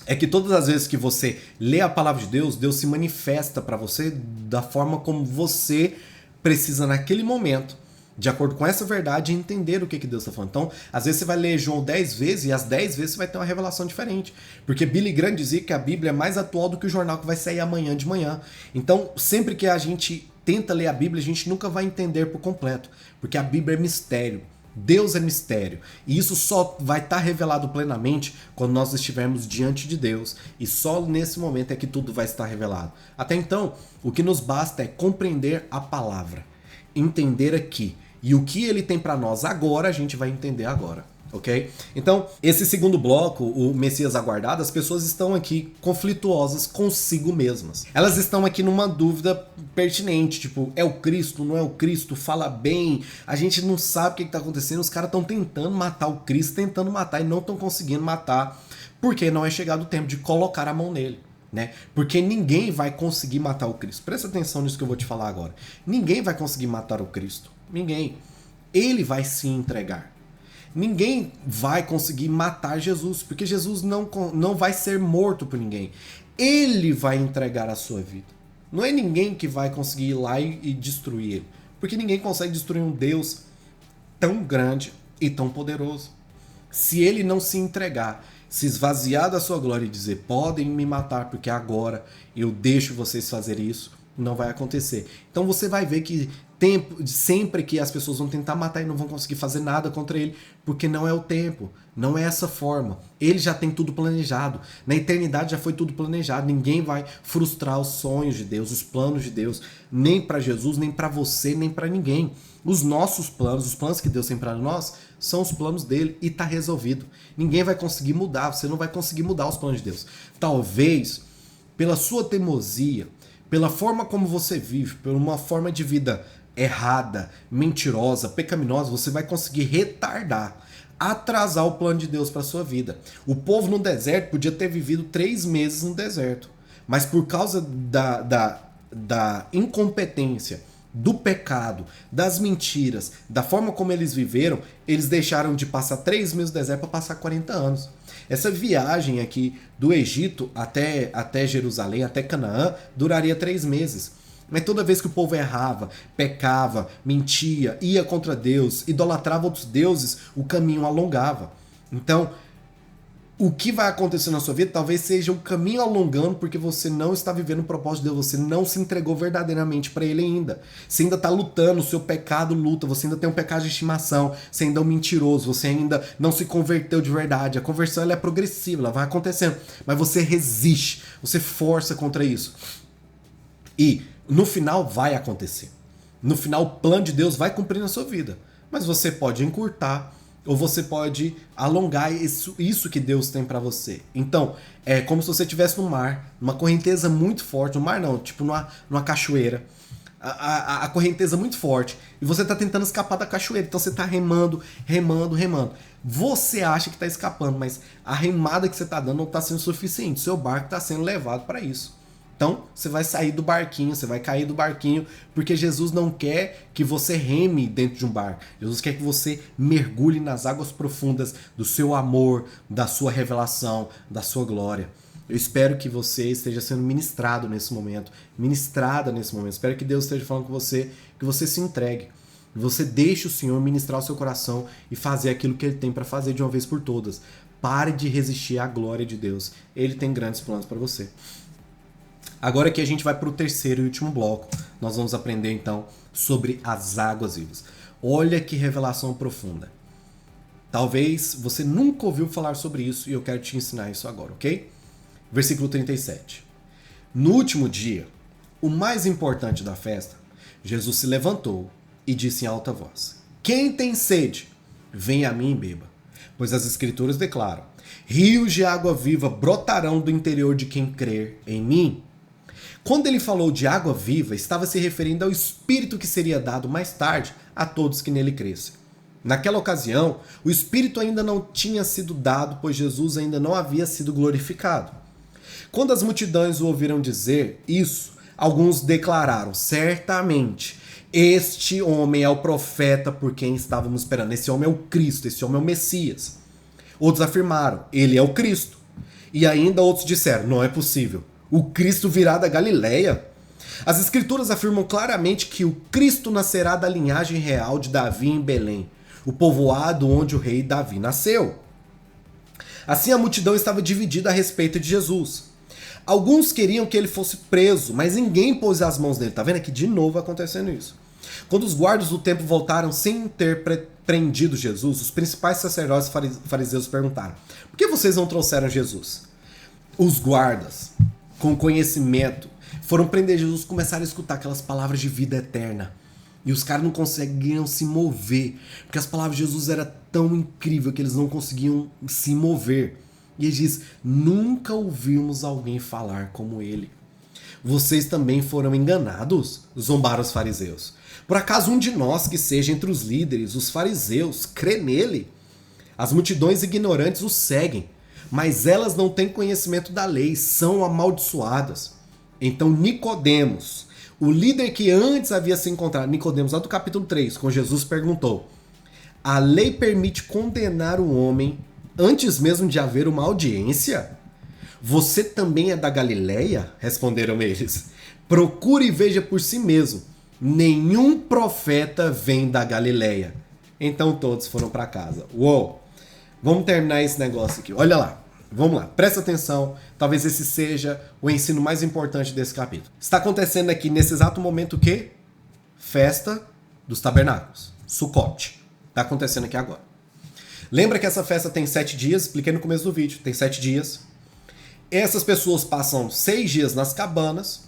é que todas as vezes que você lê a palavra de Deus, Deus se manifesta para você da forma como você precisa naquele momento, de acordo com essa verdade, entender o que Deus está falando. Então, às vezes você vai ler João 10 vezes e às 10 vezes você vai ter uma revelação diferente. Porque Billy Graham dizia que a Bíblia é mais atual do que o jornal que vai sair amanhã de manhã. Então, sempre que a gente tenta ler a Bíblia, a gente nunca vai entender por completo. Porque a Bíblia é mistério. Deus é mistério. E isso só vai estar revelado plenamente quando nós estivermos diante de Deus. E só nesse momento é que tudo vai estar revelado. Até então, o que nos basta é compreender a palavra. Entender aqui. E o que ele tem para nós agora, a gente vai entender agora, ok? Então, esse segundo bloco, o Messias aguardado, as pessoas estão aqui conflituosas consigo mesmas. Elas estão aqui numa dúvida pertinente, tipo, é o Cristo, não é o Cristo? Fala bem, a gente não sabe o que está acontecendo, os caras estão tentando matar o Cristo, tentando matar e não estão conseguindo matar, porque não é chegado o tempo de colocar a mão nele. Né? Porque ninguém vai conseguir matar o Cristo. Presta atenção nisso que eu vou te falar agora. Ninguém vai conseguir matar o Cristo. Ninguém. Ele vai se entregar. Ninguém vai conseguir matar Jesus, porque Jesus não vai ser morto por ninguém. Ele vai entregar a sua vida. Não é ninguém que vai conseguir ir lá e destruir ele. Porque ninguém consegue destruir um Deus tão grande e tão poderoso. Se ele não se entregar, se esvaziar da sua glória e dizer, podem me matar porque agora eu deixo vocês fazerem isso, não vai acontecer. Então você vai ver que sempre que as pessoas vão tentar matar e não vão conseguir fazer nada contra ele, porque não é o tempo, não é essa forma. Ele já tem tudo planejado. Na eternidade já foi tudo planejado. Ninguém vai frustrar os sonhos de Deus, os planos de Deus, nem para Jesus, nem para você, nem para ninguém. Os nossos planos, os planos que Deus tem para nós, são os planos dele e tá resolvido. Ninguém vai conseguir mudar, você não vai conseguir mudar os planos de Deus. Talvez, pela sua teimosia, pela forma como você vive, por uma forma de vida errada, mentirosa, pecaminosa, você vai conseguir retardar, atrasar o plano de Deus para sua vida. O povo no deserto podia ter vivido 3 meses no deserto, mas por causa da incompetência, do pecado, das mentiras, da forma como eles viveram, eles deixaram de passar 3 meses no deserto para passar 40 anos. Essa viagem aqui do Egito até Jerusalém, até Canaã, duraria 3 meses. Mas toda vez que o povo errava, pecava, mentia, ia contra Deus, idolatrava outros deuses, o caminho alongava. Então, o que vai acontecer na sua vida talvez seja o caminho alongando porque você não está vivendo o propósito de Deus, você não se entregou verdadeiramente para ele ainda. Você ainda está lutando, o seu pecado luta, você ainda tem um pecado de estimação, você ainda é um mentiroso, você ainda não se converteu de verdade. A conversão ela é progressiva, ela vai acontecendo, mas você resiste, você força contra isso. E no final vai acontecer. No final o plano de Deus vai cumprir na sua vida, mas você pode encurtar, ou você pode alongar isso que Deus tem para você. Então, é como se você estivesse no mar, numa correnteza muito forte. No mar não, tipo numa cachoeira. A correnteza muito forte. E você tá tentando escapar da cachoeira. Então você tá remando. Você acha que tá escapando, mas a remada que você tá dando não tá sendo suficiente. Seu barco tá sendo levado para isso. Então, você vai sair do barquinho, você vai cair do barquinho, porque Jesus não quer que você reme dentro de um barco. Jesus quer que você mergulhe nas águas profundas do seu amor, da sua revelação, da sua glória. Eu espero que você esteja sendo ministrado nesse momento, ministrada nesse momento. Espero que Deus esteja falando com você, que você se entregue. Que você deixe o Senhor ministrar o seu coração e fazer aquilo que Ele tem para fazer de uma vez por todas. Pare de resistir à glória de Deus. Ele tem grandes planos para você. Agora que a gente vai para o terceiro e último bloco, nós vamos aprender então sobre as águas vivas. Olha que revelação profunda. Talvez você nunca ouviu falar sobre isso e eu quero te ensinar isso agora, ok? Versículo 37. No último dia, o mais importante da festa, Jesus se levantou e disse em alta voz: Quem tem sede, venha a mim e beba. Pois as Escrituras declaram: rios de água viva brotarão do interior de quem crer em mim. Quando ele falou de água viva, estava se referindo ao Espírito que seria dado mais tarde a todos que nele crescem. Naquela ocasião, o Espírito ainda não tinha sido dado, pois Jesus ainda não havia sido glorificado. Quando as multidões o ouviram dizer isso, alguns declararam: certamente, este homem é o profeta por quem estávamos esperando. Esse homem é o Cristo, esse homem é o Messias. Outros afirmaram: ele é o Cristo. E ainda outros disseram, não é possível. O Cristo virá da Galileia? As escrituras afirmam claramente que o Cristo nascerá da linhagem real de Davi em Belém, o povoado onde o rei Davi nasceu. Assim a multidão estava dividida a respeito de Jesus. Alguns queriam que ele fosse preso, mas ninguém pôs as mãos nele. Tá vendo aqui de novo acontecendo isso? Quando os guardas do templo voltaram sem ter prendido Jesus, os principais sacerdotes fariseus perguntaram: por que vocês não trouxeram Jesus? Os guardas, com conhecimento, foram prender Jesus e começaram a escutar aquelas palavras de vida eterna. E os caras não conseguiam se mover, porque as palavras de Jesus eram tão incríveis que eles não conseguiam se mover. E ele diz, nunca ouvimos alguém falar como ele. Vocês também foram enganados? Zombaram os fariseus. Por acaso um de nós que seja entre os líderes, os fariseus, crê nele? As multidões ignorantes o seguem, mas elas não têm conhecimento da lei, são amaldiçoadas. Então Nicodemos, o líder que antes havia se encontrado, Nicodemos, lá do capítulo 3, com Jesus, perguntou: a lei permite condenar o homem antes mesmo de haver uma audiência? Você também é da Galileia? Responderam eles. Procure e veja por si mesmo. Nenhum profeta vem da Galileia. Então todos foram para casa. Uou! Vamos terminar esse negócio aqui. Olha lá. Vamos lá, presta atenção, talvez esse seja o ensino mais importante desse capítulo. Está acontecendo aqui nesse exato momento o quê? Festa dos tabernáculos, Sukkot. Está acontecendo aqui agora. Lembra que essa festa tem 7 dias? Expliquei no começo do vídeo, tem 7 dias. Essas pessoas passam 6 dias nas cabanas,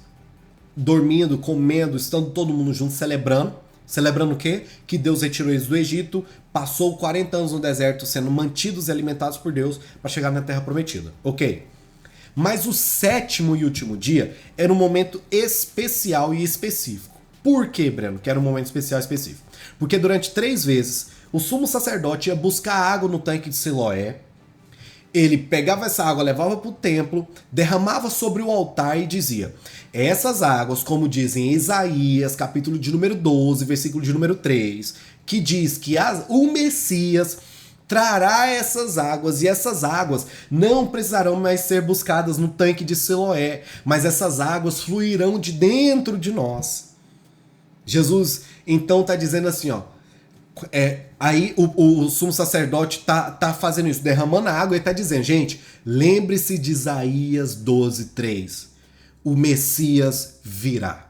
dormindo, comendo, estando todo mundo junto, celebrando. Celebrando o quê? Que Deus retirou eles do Egito, passou 40 anos no deserto sendo mantidos e alimentados por Deus para chegar na Terra Prometida. Ok. Mas o 7º e último dia era um momento especial e específico. Por que, Breno, que era um momento especial e específico? Porque durante 3 vezes o sumo sacerdote ia buscar água no tanque de Siloé, ele pegava essa água, levava para o templo, derramava sobre o altar e dizia: essas águas, como dizem Isaías, capítulo de número 12, versículo de número 3, que diz que o Messias trará essas águas, e essas águas não precisarão mais ser buscadas no tanque de Siloé, mas essas águas fluirão de dentro de nós. Jesus, então, está dizendo assim, ó, aí o sumo sacerdote tá fazendo isso, derramando a água e tá dizendo, gente, lembre-se de Isaías 12:3. O Messias virá.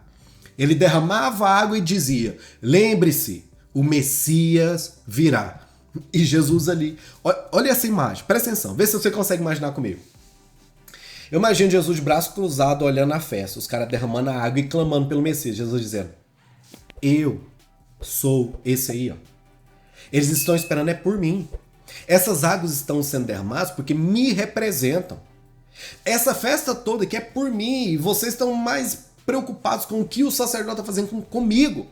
Ele derramava água e dizia, lembre-se, o Messias virá. E Jesus ali, olha essa imagem, presta atenção, vê se você consegue imaginar comigo. Eu imagino Jesus de braço cruzado olhando a festa, os caras derramando a água e clamando pelo Messias, Jesus dizendo, eu sou esse aí, ó. Eles estão esperando é por mim. Essas águas estão sendo derramadas porque me representam. Essa festa toda aqui é por mim e vocês estão mais preocupados com o que o sacerdote está fazendo comigo.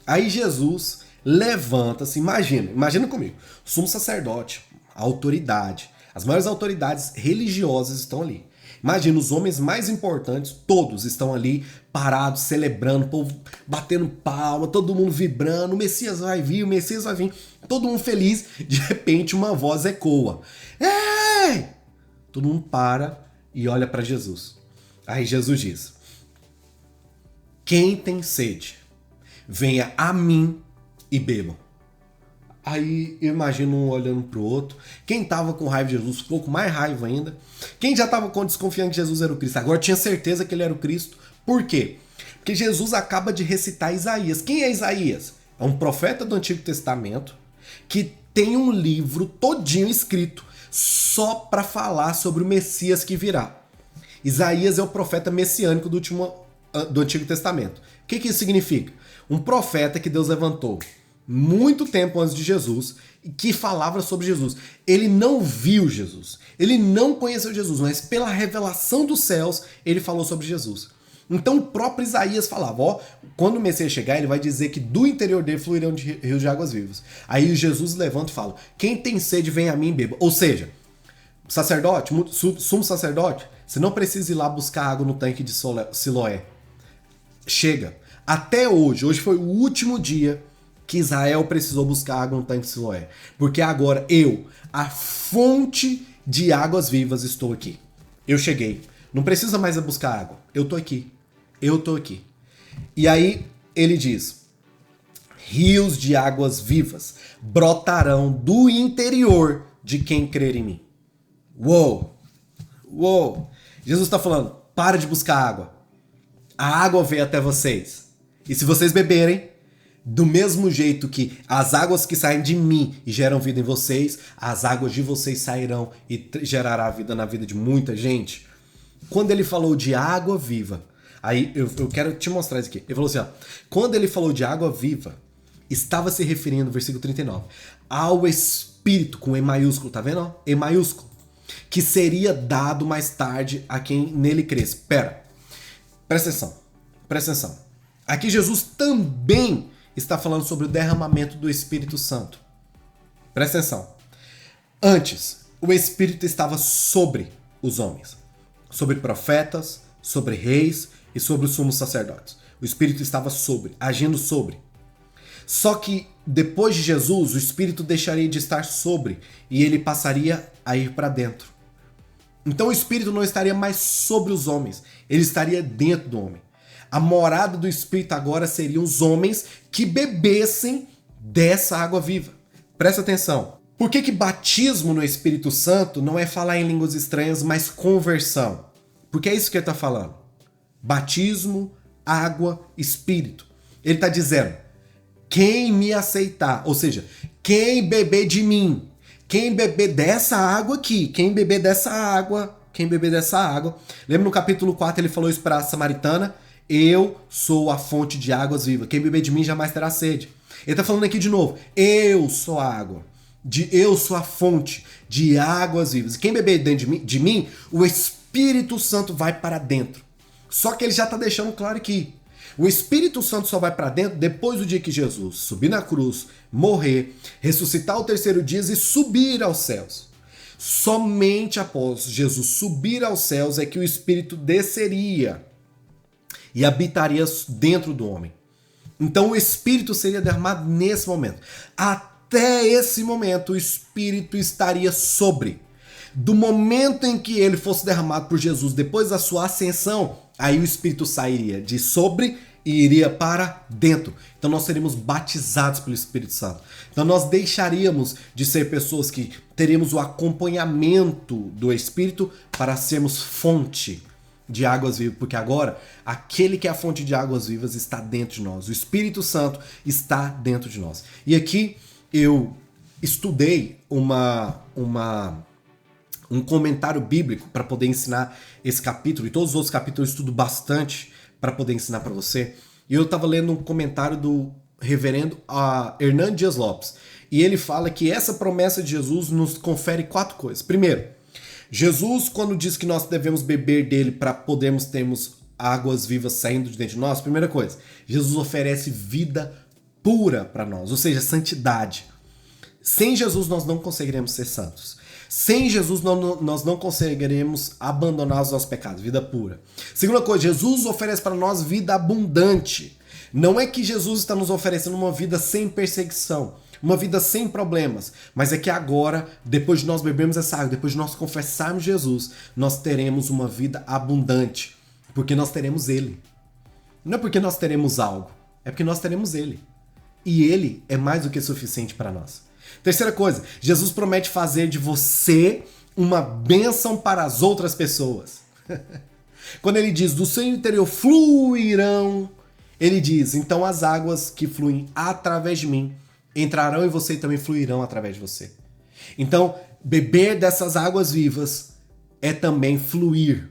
Aí Jesus levanta-se, imagina comigo, o sumo sacerdote, a autoridade, as maiores autoridades religiosas estão ali. Imagina, os homens mais importantes, todos estão ali parados, celebrando, o povo batendo palma, todo mundo vibrando, o Messias vai vir, o Messias vai vir, todo mundo feliz, de repente uma voz ecoa. Ei! Todo mundo para e olha para Jesus. Aí Jesus diz, quem tem sede, venha a mim e bebam. Aí eu imagino um olhando pro outro. Quem tava com raiva de Jesus ficou com mais raiva ainda. Quem já tava desconfiando que Jesus era o Cristo, agora tinha certeza que ele era o Cristo. Por quê? Porque Jesus acaba de recitar Isaías. Quem é Isaías? É um profeta do Antigo Testamento que tem um livro todinho escrito só para falar sobre o Messias que virá. Isaías é o profeta messiânico do Antigo Testamento. O que isso significa? Um profeta que Deus levantou muito tempo antes de Jesus, que falava sobre Jesus. Ele não viu Jesus, ele não conheceu Jesus, mas pela revelação dos céus, ele falou sobre Jesus. Então o próprio Isaías falava, ó, quando o Messias chegar, ele vai dizer que do interior dele fluirão de rios de águas vivas. Aí Jesus levanta e fala, quem tem sede, vem a mim e beba. Ou seja, sacerdote, sumo sacerdote, você não precisa ir lá buscar água no tanque de Siloé. Chega. Até hoje foi o último dia que Israel precisou buscar água no tanque de Siloé. Porque agora eu, a fonte de águas vivas, estou aqui. eu cheguei. Não precisa mais buscar água. Eu tô aqui. Eu tô aqui. E aí ele diz: rios de águas vivas brotarão do interior de quem crer em mim. Uou! Uou! Jesus está falando, para de buscar água. A água veio até vocês. E se vocês beberem, do mesmo jeito que as águas que saem de mim e geram vida em vocês, as águas de vocês sairão e gerará vida na vida de muita gente. Quando ele falou de água viva, aí eu quero te mostrar isso aqui. Ele falou assim, ó, quando ele falou de água viva, estava se referindo, versículo 39, ao Espírito, com E maiúsculo, tá vendo? E maiúsculo, que seria dado mais tarde a quem nele cresce. Pera, presta atenção. Aqui Jesus também está falando sobre o derramamento do Espírito Santo. Presta atenção. Antes, o Espírito estava sobre os homens, sobre profetas, sobre reis e sobre os sumos sacerdotes. O Espírito estava sobre, agindo sobre. Só que depois de Jesus, o Espírito deixaria de estar sobre e ele passaria a ir para dentro. Então o Espírito não estaria mais sobre os homens, ele estaria dentro do homem. A morada do Espírito agora seriam os homens que bebessem dessa água viva. Presta atenção. Por que batismo no Espírito Santo não é falar em línguas estranhas, mas conversão? Porque é isso que ele está falando. Batismo, água, Espírito. Ele está dizendo, quem me aceitar, ou seja, quem beber de mim, quem beber dessa água aqui, quem beber dessa água, lembra no capítulo 4 ele falou isso para a samaritana, eu sou a fonte de águas vivas, quem beber de mim jamais terá sede. Ele está falando aqui de novo, eu sou a água, eu sou a fonte de águas vivas. Quem beber dentro de mim, o Espírito Santo vai para dentro. Só que ele já está deixando claro aqui, o Espírito Santo só vai para dentro depois do dia que Jesus subir na cruz, morrer, ressuscitar ao terceiro dia e subir aos céus. Somente após Jesus subir aos céus é que o Espírito desceria e habitaria dentro do homem. Então o Espírito seria derramado nesse momento. Até esse momento o Espírito estaria sobre. Do momento em que ele fosse derramado por Jesus, depois da sua ascensão, aí o Espírito sairia de sobre e iria para dentro. Então nós seríamos batizados pelo Espírito Santo. Então nós deixaríamos de ser pessoas que teríamos o acompanhamento do Espírito para sermos fonte de águas vivas, porque agora aquele que é a fonte de águas vivas está dentro de nós. O Espírito Santo está dentro de nós. E aqui eu estudei um comentário bíblico para poder ensinar esse capítulo, e todos os outros capítulos eu estudo bastante para poder ensinar para você. E eu estava lendo um comentário do reverendo Hernán Dias Lopes, e ele fala que essa promessa de Jesus nos confere 4 coisas. Primeiro, Jesus, quando diz que nós devemos beber dele para podermos termos águas vivas saindo de dentro de nós, primeira coisa, Jesus oferece vida pura para nós, ou seja, santidade. Sem Jesus nós não conseguiremos ser santos. Sem Jesus nós não conseguiremos abandonar os nossos pecados, vida pura. Segunda coisa, Jesus oferece para nós vida abundante. Não é que Jesus está nos oferecendo uma vida sem perseguição, uma vida sem problemas, mas é que agora, depois de nós bebermos essa água, depois de nós confessarmos Jesus, nós teremos uma vida abundante, porque nós teremos Ele. Não é porque nós teremos algo, é porque nós teremos Ele. E Ele é mais do que suficiente para nós. Terceira coisa, Jesus promete fazer de você uma bênção para as outras pessoas. Quando ele diz, do seu interior fluirão, ele diz, então as águas que fluem através de mim entrarão em você e também fluirão através de você. Então, beber dessas águas vivas é também fluir,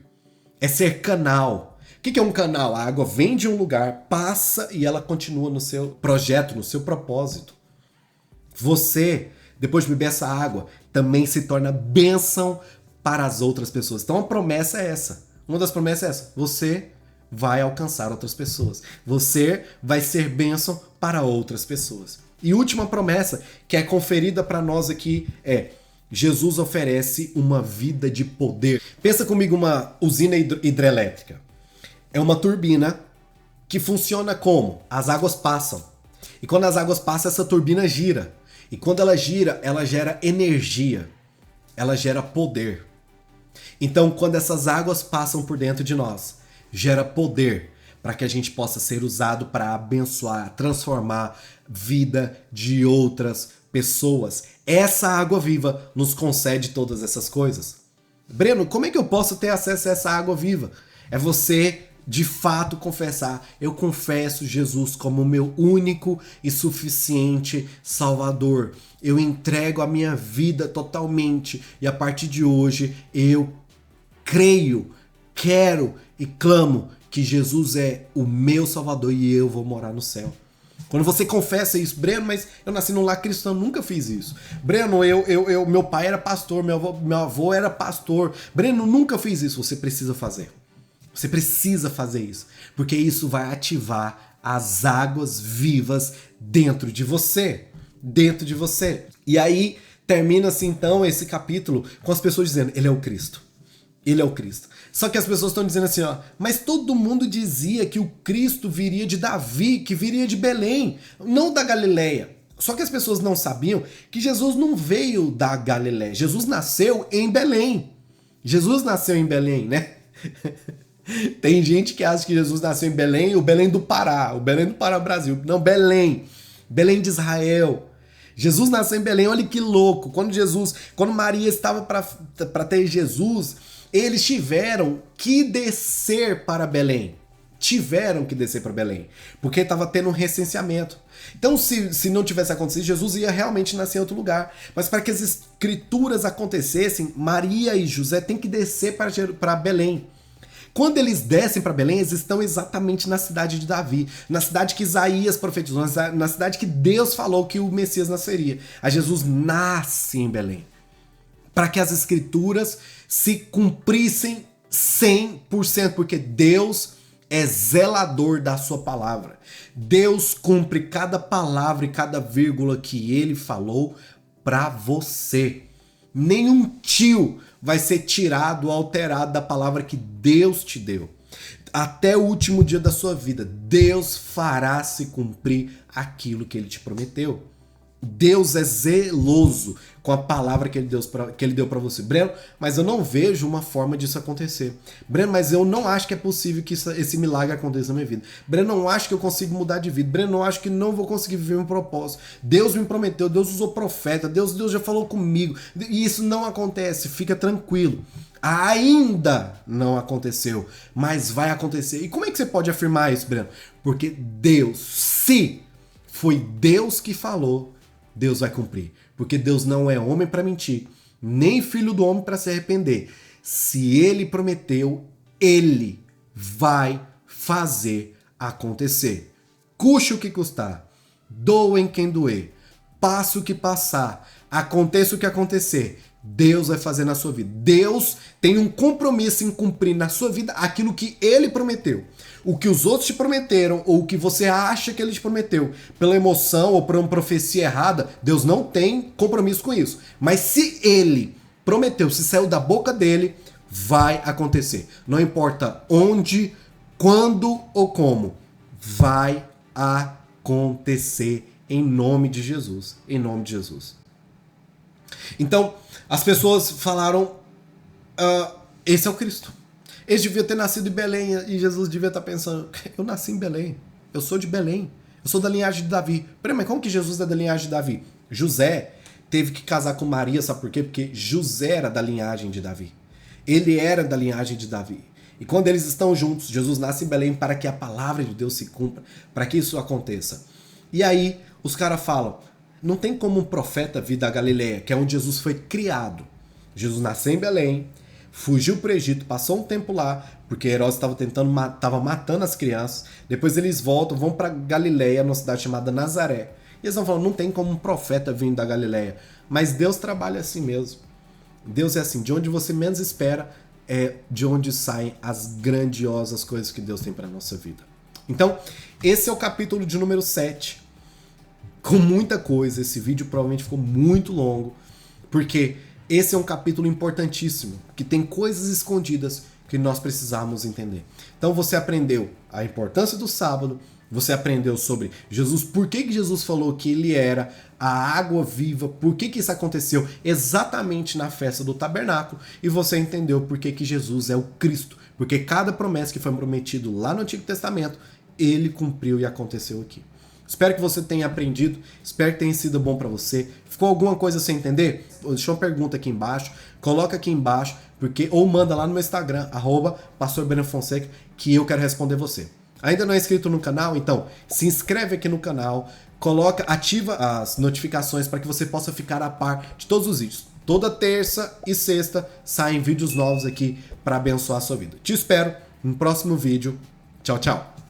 é ser canal. O que é um canal? A água vem de um lugar, passa e ela continua no seu projeto, no seu propósito. Você, depois de beber essa água, também se torna bênção para as outras pessoas. Então a promessa é essa. Uma das promessas é essa. Você vai alcançar outras pessoas. Você vai ser bênção para outras pessoas. E última promessa que é conferida para nós aqui é: Jesus oferece uma vida de poder. Pensa comigo uma usina hidrelétrica. É uma turbina que funciona como? As águas passam. E quando as águas passam, essa turbina gira. E quando ela gira, ela gera energia. Ela gera poder. Então, quando essas águas passam por dentro de nós, gera poder para que a gente possa ser usado para abençoar, transformar vida de outras pessoas. Essa água viva nos concede todas essas coisas. Breno, como é que eu posso ter acesso a essa água viva? É você, de fato, confessar. Eu confesso Jesus como meu único e suficiente Salvador. Eu entrego a minha vida totalmente e a partir de hoje eu creio, quero e clamo que Jesus é o meu Salvador e eu vou morar no céu. Quando você confessa isso, Breno, mas eu nasci num lar cristão, nunca fiz isso. Breno, meu pai era pastor, meu avô era pastor. Breno, nunca fiz isso. Você precisa fazer. Você precisa fazer isso, porque isso vai ativar as águas vivas dentro de você. Dentro de você. E aí termina-se então esse capítulo com as pessoas dizendo, ele é o Cristo. Ele é o Cristo. Só que as pessoas estão dizendo assim, ó, mas todo mundo dizia que o Cristo viria de Davi, que viria de Belém, não da Galileia. Só que as pessoas não sabiam que Jesus não veio da Galileia. Jesus nasceu em Belém. Jesus nasceu em Belém, né? Tem gente que acha que Jesus nasceu em Belém, o Belém do Pará, Brasil. Não, Belém. Belém de Israel. Jesus nasceu em Belém, olha que louco. Quando Maria estava para ter Jesus, eles tiveram que descer para Belém. Tiveram que descer para Belém, porque estava tendo um recenseamento. Então, se não tivesse acontecido, Jesus ia realmente nascer em outro lugar. Mas para que as escrituras acontecessem, Maria e José têm que descer para Belém. Quando eles descem para Belém, eles estão exatamente na cidade de Davi, na cidade que Isaías profetizou, na cidade que Deus falou que o Messias nasceria. A Jesus nasce em Belém, para que as escrituras se cumprissem 100%, porque Deus é zelador da sua palavra. Deus cumpre cada palavra e cada vírgula que ele falou para você. Nenhum tio vai ser tirado ou alterado da palavra que Deus te deu. Até o último dia da sua vida, Deus fará se cumprir aquilo que ele te prometeu. Deus é zeloso com a palavra que ele deu para você. Breno, mas eu não vejo uma forma disso acontecer. Breno, mas eu não acho que é possível que esse milagre aconteça na minha vida. Breno, não acho que eu consigo mudar de vida. Breno, não acho que não vou conseguir viver meu propósito. Deus me prometeu, Deus usou profeta, Deus já falou comigo. E isso não acontece, fica tranquilo. Ainda não aconteceu, mas vai acontecer. E como é que você pode afirmar isso, Breno? Porque Deus, se foi Deus que falou, Deus vai cumprir. Porque Deus não é homem para mentir, nem filho do homem para se arrepender. Se ele prometeu, ele vai fazer acontecer. Custe o que custar, doa quem doer, passe o que passar, aconteça o que acontecer, Deus vai fazer na sua vida. Deus tem um compromisso em cumprir na sua vida aquilo que ele prometeu. O que os outros te prometeram, ou o que você acha que ele te prometeu, pela emoção ou por uma profecia errada, Deus não tem compromisso com isso. Mas se ele prometeu, se saiu da boca dele, vai acontecer. Não importa onde, quando ou como, vai acontecer em nome de Jesus. Em nome de Jesus. Então, as pessoas falaram, esse é o Cristo. Eles deviam ter nascido em Belém e Jesus devia estar pensando, eu nasci em Belém, eu sou de Belém, eu sou da linhagem de Davi. Peraí, mas como que Jesus é da linhagem de Davi? José teve que casar com Maria, sabe por quê? Porque José era da linhagem de Davi. Ele era da linhagem de Davi. E quando eles estão juntos, Jesus nasce em Belém para que a palavra de Deus se cumpra, para que isso aconteça. E aí, os caras falam, não tem como um profeta vir da Galileia, que é onde Jesus foi criado. Jesus nasceu em Belém, fugiu para o Egito, passou um tempo lá, porque Herodes estava matando as crianças. Depois eles voltam, vão para Galileia, numa cidade chamada Nazaré. E eles vão falando, não tem como um profeta vir da Galileia. Mas Deus trabalha assim mesmo. Deus é assim, de onde você menos espera, é de onde saem as grandiosas coisas que Deus tem para a nossa vida. Então, esse é o capítulo de número 7. Com muita coisa, esse vídeo provavelmente ficou muito longo, porque esse é um capítulo importantíssimo, que tem coisas escondidas que nós precisamos entender. Então você aprendeu a importância do sábado, Você aprendeu sobre Jesus, por que Jesus falou que ele era a água viva, por que isso aconteceu exatamente na festa do tabernáculo, e você entendeu por que Jesus é o Cristo, porque cada promessa que foi prometido lá no Antigo Testamento, ele cumpriu e aconteceu aqui. Espero que você tenha aprendido, espero que tenha sido bom para você. Ficou alguma coisa sem entender? Deixa uma pergunta aqui embaixo, coloca aqui embaixo, ou manda lá no meu Instagram, @pastorbrenofonseca, que eu quero responder você. Ainda não é inscrito no canal? Então se inscreve aqui no canal, ativa as notificações para que você possa ficar a par de todos os vídeos. Toda terça e sexta saem vídeos novos aqui para abençoar a sua vida. Te espero no próximo vídeo. Tchau, tchau.